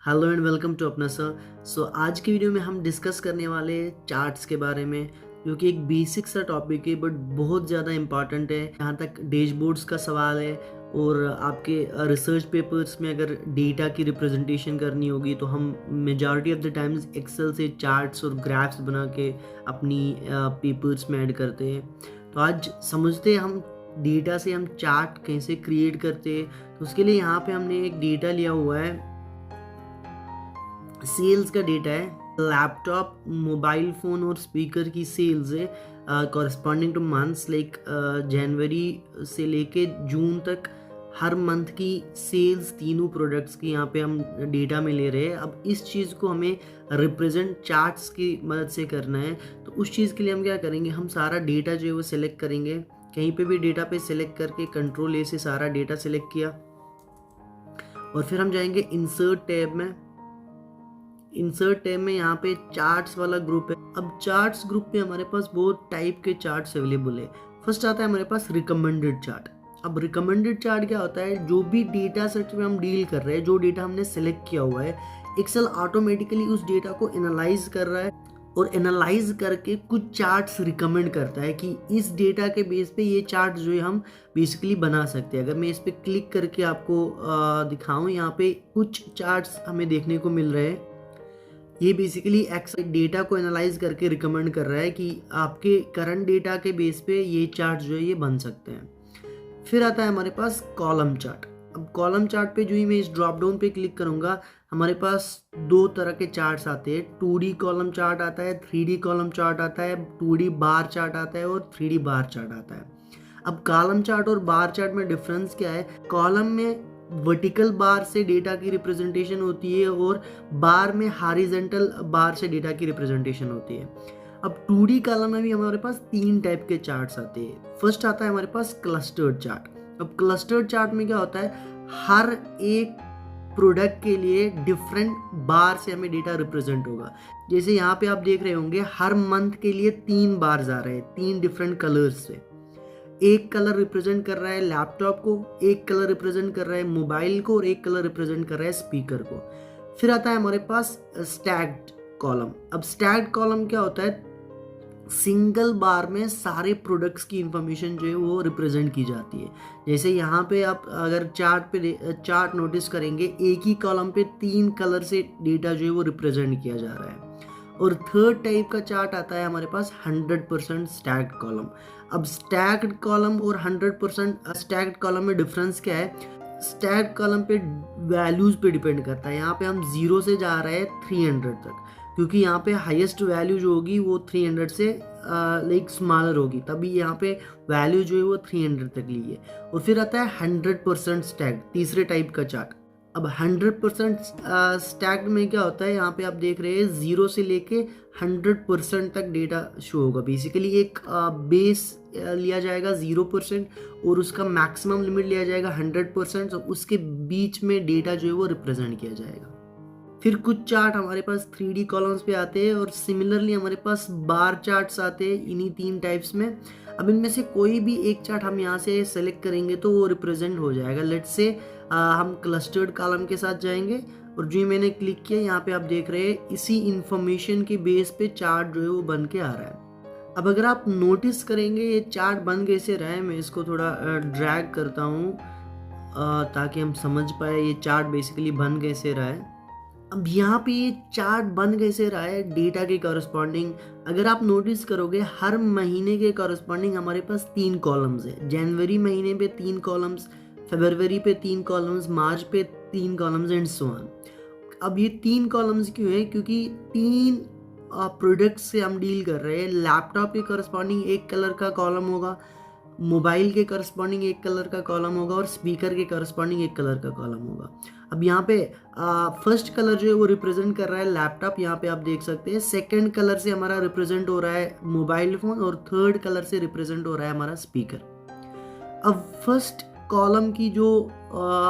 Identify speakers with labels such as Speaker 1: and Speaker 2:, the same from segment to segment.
Speaker 1: Hello and welcome to अपना sir. आज की वीडियो में हम डिस्कस करने वाले चार्ट्स के बारे में, जो कि एक बेसिक सा टॉपिक है बट बहुत ज़्यादा इम्पॉर्टेंट है। यहाँ तक डैशबोर्ड्स का सवाल है और आपके रिसर्च पेपर्स में अगर डेटा की रिप्रेजेंटेशन करनी होगी तो हम majority of the times Excel से चार्ट्स और ग्राफ्स बना के अपनी पेपर्स में ऐड करते हैं। तो आज समझते हैं हम डेटा से हम चार्ट कैसे क्रिएट करते हैं। तो उसके लिए यहाँ पे हमने एक डेटा लिया हुआ है, सेल्स का डेटा है। लैपटॉप, मोबाइल फ़ोन और स्पीकर की सेल्स है कॉरस्पॉन्डिंग टू मंथ्स, लाइक जनवरी से लेके जून तक हर मंथ की सेल्स तीनों प्रोडक्ट्स की यहाँ पे हम डेटा में ले रहे हैं। अब इस चीज़ को हमें रिप्रेजेंट चार्ट्स की मदद से करना है। तो उस चीज़ के लिए हम क्या करेंगे, हम सारा डेटा जो है वो सिलेक्ट करेंगे। कहीं पे भी डेटा पे सिलेक्ट करके कंट्रोल ए से सारा डेटा सिलेक्ट किया और फिर हम जाएंगे इंसर्ट टैब में। इंसर्ट टैब में यहाँ पे चार्ट्स वाला ग्रुप है। अब चार्ट्स ग्रुप में हमारे पास बहुत टाइप के चार्ट्स अवेलेबल है। फर्स्ट आता है हमारे पास रिकमेंडेड चार्ट। अब रिकमेंडेड चार्ट क्या होता है, जो भी डेटा सेट में हम डील कर रहे हैं, जो डेटा हमने सेलेक्ट किया हुआ है, एक्सेल ऑटोमेटिकली उस डेटा को एनालाइज कर रहा है और एनालाइज करके कुछ चार्ट्स रिकमेंड करता है कि इस डेटा के बेस पे ये चार्ट जो है हम बेसिकली बना सकते हैं। अगर मैं इस पर क्लिक करके आपको दिखाऊं, यहाँ पे कुछ चार्ट्स हमें देखने को मिल रहे हैं। ये बेसिकली एक्सेल डेटा को एनालाइज करके रिकमेंड कर रहा है कि आपके करंट डेटा के बेस पे ये चार्ट जो है ये बन सकते हैं। फिर आता है हमारे पास कॉलम चार्ट। अब कॉलम चार्ट पे जो ही मैं इस ड्रॉप डाउन पे क्लिक करूंगा, हमारे पास दो तरह के चार्ट्स आते हैं। 2D कॉलम चार्ट आता है, 3D कॉलम चार्ट आता है, 2D बार चार्ट आता है और 3D बार चार्ट आता है। अब कॉलम चार्ट और बार चार्ट में डिफरेंस क्या है, कॉलम में वर्टिकल बार से डेटा की रिप्रेजेंटेशन होती है और बार में हॉरिजॉन्टल बार से डेटा की रिप्रेजेंटेशन होती है। अब 2D कॉलम में भी हमारे पास तीन टाइप के चार्ट्स आते हैं। फर्स्ट आता है हमारे पास क्लस्टर्ड चार्ट। अब क्लस्टर्ड चार्ट में क्या होता है, हर एक प्रोडक्ट के लिए डिफरेंट बार से हमें डेटा रिप्रेजेंट होगा। जैसे यहाँ पे आप देख रहे होंगे, हर मंथ के लिए 3 बार्स आ रहे हैं, 3 डिफरेंट कलर्स से। एक कलर रिप्रेजेंट कर रहा है लैपटॉप को, एक कलर रिप्रेजेंट कर रहा है मोबाइल को और एक कलर रिप्रेजेंट कर रहा है स्पीकर को। फिर आता है हमारे पास स्टैक्ड कॉलम। अब स्टैक्ड कॉलम क्या होता है, सिंगल बार में सारे प्रोडक्ट्स की इंफॉर्मेशन जो है वो रिप्रेजेंट की जाती है। जैसे यहाँ पे आप अगर चार्ट नोटिस करेंगे, एक ही कॉलम पे 3 कलर से डेटा जो है वो रिप्रेजेंट किया जा रहा है। और थर्ड टाइप का चार्ट आता है हमारे पास 100% स्टैक्ड कॉलम। अब स्टैक्ड कॉलम और 100% स्टैक्ड कॉलम में डिफरेंस क्या है, स्टैक्ड कॉलम पे वैल्यूज पे डिपेंड करता है। यहाँ पे हम 0 से जा रहे हैं 300 तक, क्योंकि यहाँ पे हाईएस्ट वैल्यू जो होगी वो 300 से लाइक स्मॉलर होगी, तभी यहाँ पे वैल्यू जो है वो 300 तक ली है। और फिर आता है 100% स्टैक्ड, तीसरे टाइप का चार्ट। अब 100% स्टैक्ड में क्या होता है, यहाँ पे आप देख रहे हैं 0 से लेके 100% तक डेटा शो होगा। बेसिकली एक बेस लिया जाएगा 0% और उसका मैक्सिमम लिमिट लिया जाएगा 100%, और उसके बीच में डेटा जो है वो रिप्रेजेंट किया जाएगा। फिर कुछ चार्ट हमारे पास 3D कॉलम्स पे आते हैं और सिमिलरली हमारे पास बार चार्ट्स आते हैं इन्हीं 3 टाइप्स में। अब इनमें से कोई भी एक चार्ट हम यहाँ से सेलेक्ट करेंगे तो वो रिप्रेजेंट हो जाएगा। लेट्स से हम क्लस्टर्ड कॉलम के साथ जाएंगे और जो मैंने क्लिक किया, यहाँ पे आप देख रहे हैं इसी इंफॉर्मेशन के बेस पे चार्ट जो है वो बन के आ रहा है। अब अगर आप नोटिस करेंगे ये चार्ट बन कैसे रहा है, मैं इसको थोड़ा ड्रैग करता हूँ ताकि हम समझ पाए ये चार्ट बेसिकली बन कैसे रहा है। अब यहाँ पे ये चार्ट बन कैसे रहा है डेटा के कॉरस्पॉन्डिंग, अगर आप नोटिस करोगे हर महीने के कॉरस्पॉन्डिंग हमारे पास 3 कॉलम्स है। जनवरी महीने पे 3 कॉलम्स, फरवरी पे 3 कॉलम्स, मार्च पे 3 कॉलम्स एंड सो ऑन। अब ये 3 कॉलम्स क्यों है, क्योंकि 3 प्रोडक्ट्स से हम डील कर रहे हैं। लैपटॉप के कॉरस्पॉन्डिंग एक कलर का कॉलम होगा, मोबाइल के करस्पॉन्डिंग एक कलर का कॉलम होगा और स्पीकर के करस्पॉन्डिंग एक कलर का कॉलम होगा। अब यहाँ पे फर्स्ट कलर जो है वो रिप्रेजेंट कर रहा है लैपटॉप, यहाँ पे आप देख सकते हैं। सेकंड कलर से हमारा रिप्रेजेंट हो रहा है मोबाइल फोन और थर्ड कलर से रिप्रेजेंट हो रहा है हमारा स्पीकर। अब फर्स्ट कॉलम की जो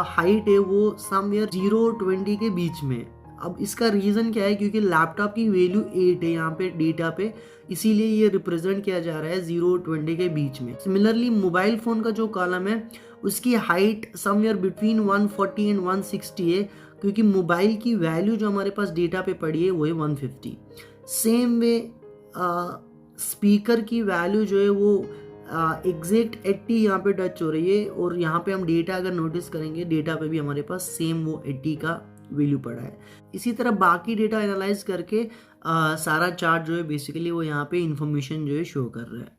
Speaker 1: हाइट है वो समवेयर 0 और 20 के बीच में। अब इसका रीज़न क्या है, क्योंकि लैपटॉप की वैल्यू 8 है यहाँ पे डेटा पे, इसीलिए ये रिप्रेजेंट किया जा रहा है 0 और 20 के बीच में। सिमिलरली मोबाइल फ़ोन का जो कॉलम है उसकी हाइट समवेयर बिटवीन 140 एंड 160 है, क्योंकि मोबाइल की वैल्यू जो हमारे पास डेटा पे पड़ी है वो है 150। सेम वे स्पीकर की वैल्यू जो है वो एग्जैक्ट 80 यहाँ पे टच हो रही है, और यहाँ पे हम डेटा अगर नोटिस करेंगे डेटा पे भी हमारे पास सेम वो 80 का वैल्यू पड़ा है। इसी तरह बाकी डेटा एनालाइज करके सारा चार्ट जो है बेसिकली वो यहाँ पे इंफॉर्मेशन जो है शो कर रहा है।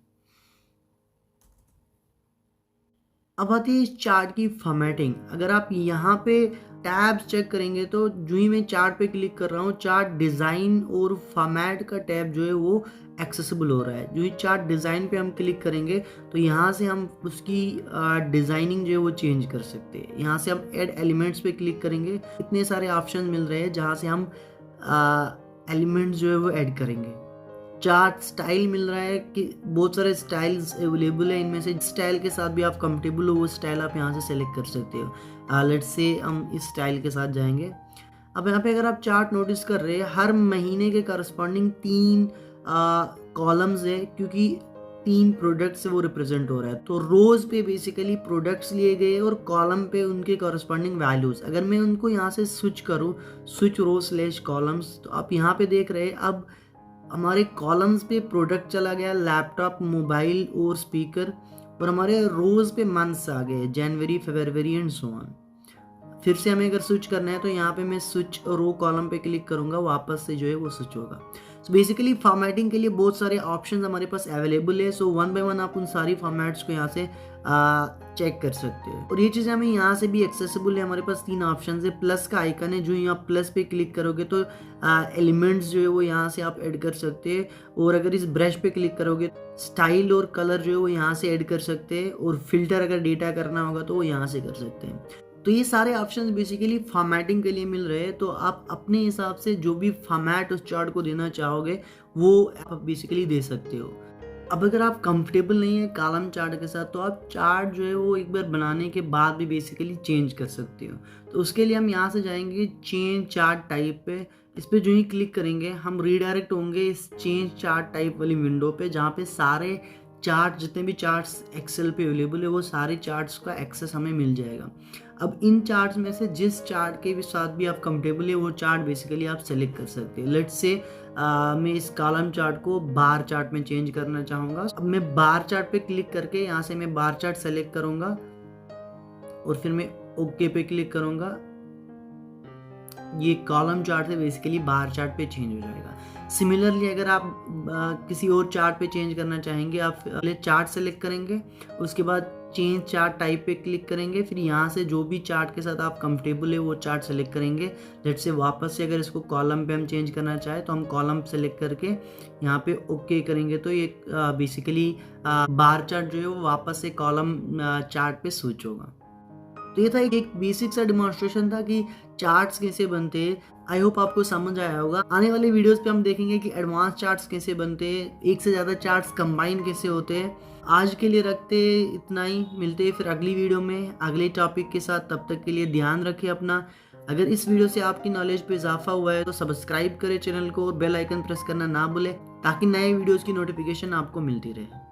Speaker 1: अब आती है इस चार्ट की फॉर्मेटिंग। अगर आप यहाँ पे टैब्स चेक करेंगे तो जो ही मैं चार्ट पे क्लिक कर रहा हूँ, चार्ट डिज़ाइन और फॉर्मेट का टैब जो है वो एक्सेसिबल हो रहा है। जो ही चार्ट डिज़ाइन पे हम क्लिक करेंगे तो यहाँ से हम उसकी डिज़ाइनिंग जो है वो चेंज कर सकते हैं। यहाँ से हम ऐड एलिमेंट्स पे क्लिक करेंगे, इतने सारे ऑप्शन मिल रहे हैं जहाँ से हम एलिमेंट्स जो है वो ऐड करेंगे। चार्ट स्टाइल मिल रहा है कि बहुत सारे स्टाइल्स अवेलेबल है, इनमें से स्टाइल के साथ भी आप कंफर्टेबल हो वो स्टाइल आप यहाँ से सेलेक्ट कर सकते हो। लेट्स से हम इस स्टाइल के साथ जाएंगे। अब यहाँ पे अगर आप चार्ट नोटिस कर रहे हैं, हर महीने के करस्पॉन्डिंग 3 कॉलम्स है, क्योंकि 3 प्रोडक्ट्स से वो रिप्रेजेंट हो रहा है। तो रोज पे बेसिकली प्रोडक्ट्स लिए गए और कॉलम पे उनके करस्पॉन्डिंग वैल्यूज। अगर मैं उनको यहाँ से स्विच करूँ, स्विच रो / कॉलम्स, तो आप यहाँ पे देख रहे हैं अब हमारे कॉलम्स पे प्रोडक्ट चला गया, लैपटॉप, मोबाइल और स्पीकर, और हमारे रोज पे मंथ्स आ गए, जनवरी, फरवरी एंड सो ऑन। फिर से हमें अगर स्विच करना है तो यहाँ पे मैं स्विच रो कॉलम पे क्लिक करूँगा, वापस से जो है वो स्विच होगा। सो बेसिकली फॉर्मेटिंग के लिए बहुत सारे ऑप्शंस हमारे पास अवेलेबल है। सो वन बाय वन आप उन सारी फॉर्मेट्स को यहाँ से चेक कर सकते हो, और ये चीज़ें हमें यहाँ से भी एक्सेसिबल है। हमारे पास 3 ऑप्शन है, प्लस का आइकन है, जो यहाँ प्लस पे क्लिक करोगे तो एलिमेंट्स जो है वो यहाँ से आप ऐड कर सकते हैं, और अगर इस ब्रश पे क्लिक करोगे स्टाइल और कलर जो है वो यहाँ से ऐड कर सकते हैं, और फिल्टर अगर डेटा करना होगा तो वो यहाँ से कर सकते हैं। तो ये सारे ऑप्शंस बेसिकली फॉर्मेटिंग के लिए मिल रहे हैं। तो आप अपने हिसाब से जो भी फॉर्मेट उस चार्ट को देना चाहोगे वो आप बेसिकली दे सकते हो। अब अगर आप कंफर्टेबल नहीं है कॉलम चार्ट के साथ, तो आप चार्ट जो है वो एक बार बनाने के बाद भी बेसिकली चेंज कर सकते हो। तो उसके लिए हम यहाँ से जाएंगे चेंज चार्ट टाइप पे। इस पर जो ही क्लिक करेंगे हम रीडायरेक्ट होंगे इस चेंज चार्ट टाइप वाली विंडो पे, जहाँ पे सारे चार्ट, जितने भी चार्ट्स एक्सेल पे अवेलेबल है वो सारे चार्ट्स का एक्सेस हमें मिल जाएगा। अब इन चार्ट्स में से जिस चार्ट के भी साथ भी आप कंफर्टेबल है वो चार्ट बेसिकली आप सेलेक्ट कर सकते हैं। लेट्स से मैं इस कॉलम चार्ट को बार चार्ट में चेंज करना चाहूँगा। अब मैं बार चार्ट पे क्लिक करके यहाँ से मैं बार चार्ट सेलेक्ट करूँगा, और फिर मैं ओके पे क्लिक करूँगा। ये कॉलम चार्ट से बेसिकली बार चार्ट पे चेंज हो जाएगा। सिमिलरली अगर आप किसी और चार्ट पे चेंज करना चाहेंगे, आप पहले चार्ट सेलेक्ट करेंगे, उसके बाद चेंज चार्ट टाइप पे क्लिक करेंगे, फिर यहाँ से जो भी चार्ट के साथ आप कंफर्टेबल है वो चार्ट सेलेक्ट करेंगे। लेट्स से वापस से अगर इसको कॉलम पे हम चेंज करना चाहें तो हम कॉलम सेलेक्ट करके यहाँ पे ओके करेंगे, तो ये बेसिकली बार चार्ट जो है वो वापस से कॉलम चार्ट पे स्विच होगा। तो ये था एक बेसिक सा डिमॉन्स्ट्रेशन था कि चार्ट्स कैसे बनते हैं। आई होप आपको समझ आया होगा। आने वाले वीडियोस पे हम देखेंगे कि एडवांस चार्ट्स कैसे बनते हैं, एक से ज़्यादा चार्ट्स कंबाइन कैसे होते हैं। आज के लिए रखते इतना ही, मिलते हैं फिर अगली वीडियो में अगले टॉपिक के साथ। तब तक के लिए ध्यान रखें अपना। अगर इस वीडियो से आपकी नॉलेज पे इजाफा हुआ है तो सब्सक्राइब करें चैनल को, और बेल आइकन प्रेस करना ना भूलें ताकि नए वीडियोस की नोटिफिकेशन आपको मिलती रहे।